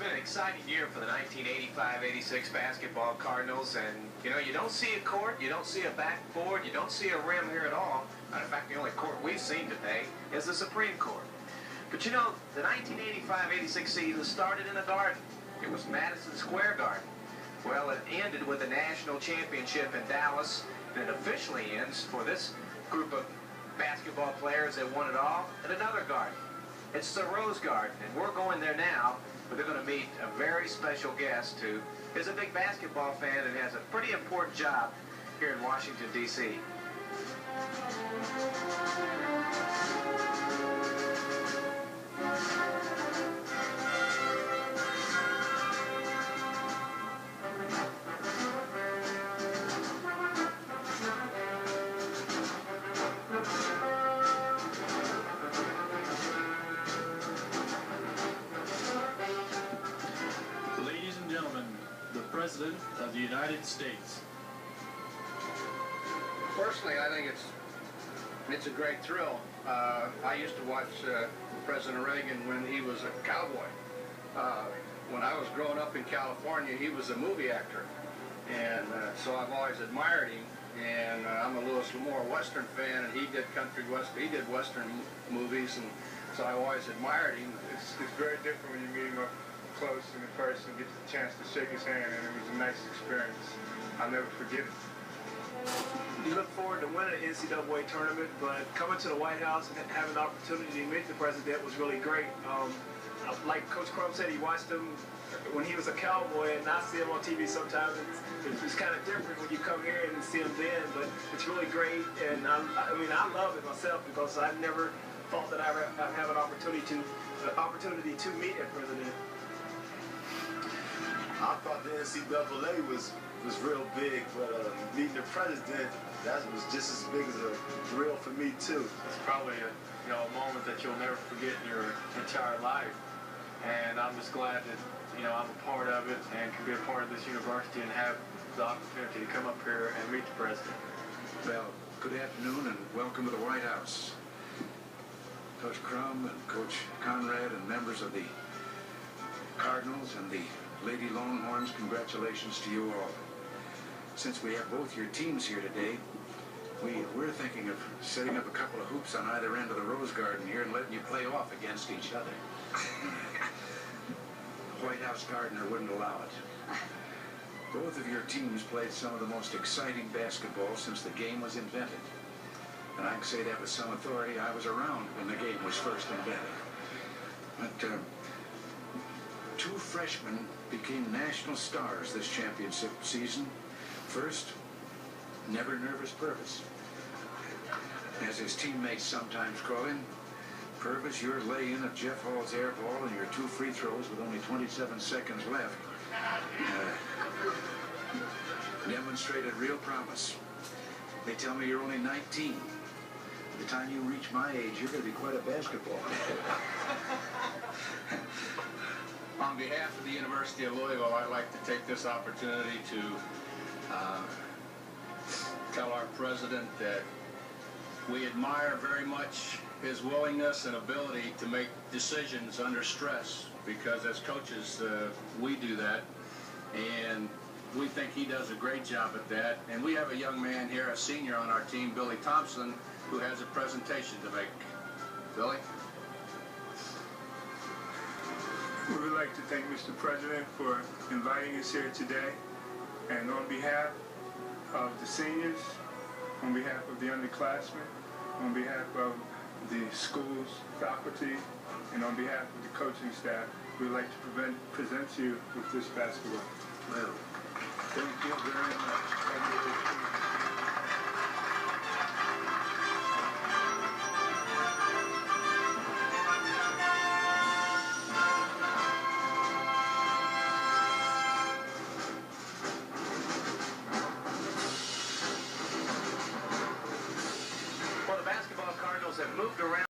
been an exciting year for the 1985-86 basketball Cardinals, and you don't see a court, you don't see a backboard, you don't see a rim here at all. Matter of fact, the only court we've seen today is the Supreme Court. But the 1985-86 season started in a garden. It was Madison Square Garden. Well, it ended with the national championship in Dallas, and it officially ends for this group of basketball players that won it all in another garden. It's the Rose Garden, and we're going there now, but they're going to meet a very special guest who is a big basketball fan and has a pretty important job here in Washington, D.C. President of the United States. Personally, I think it's a great thrill. I used to watch President Reagan when he was a cowboy. When I was growing up in California, he was a movie actor, and so I've always admired him. And I'm a Louis L'Amour Western fan, and he did Western movies, and so I always admired him. It's very different when you meet him up close and in person, get the chance to shake his hand, and it was a nice experience. I'll never forget it. You look forward to winning the NCAA tournament, but coming to the White House and having the opportunity to meet the president was really great. Like Coach Crum said, he watched him when he was a cowboy, and I see him on TV sometimes. It's kind of different when you come here and see him then, but it's really great. And I love it myself because I never thought that I'd have an opportunity to meet a president. I thought the NCAA was real big, but meeting the president, that was just as big as a thrill for me too. It's probably a moment that you'll never forget in your entire life, and I'm just glad that I'm a part of it and can be a part of this university and have the opportunity to come up here and meet the president. Well, good afternoon and welcome to the White House. Coach Crum and Coach Conrad and members of the Cardinals and the Lady Longhorns, congratulations to you all. Since we have both your teams here today, we're thinking of setting up a couple of hoops on either end of the Rose Garden here and letting you play off against each other. The White House gardener wouldn't allow it. Both of your teams played some of the most exciting basketball since the game was invented. And I can say that with some authority. I was around when the game was first invented. But two freshmen became national stars this championship season. First, Never Nervous Purvis. As his teammates sometimes call him, Purvis, your lay-in of Jeff Hall's air ball and your two free throws with only 27 seconds left demonstrated real promise. They tell me you're only 19. By the time you reach my age, you're going to be quite a basketball player. On behalf of the University of Louisville, I'd like to take this opportunity to tell our president that we admire very much his willingness and ability to make decisions under stress, because as coaches, we do that, and we think he does a great job at that. And we have a young man here, a senior on our team, Billy Thompson, who has a presentation to make. Billy? We would like to thank Mr. President for inviting us here today. And on behalf of the seniors, on behalf of the underclassmen, on behalf of the school's faculty, and on behalf of the coaching staff, we would like to present you with this basketball. Well, thank you very much.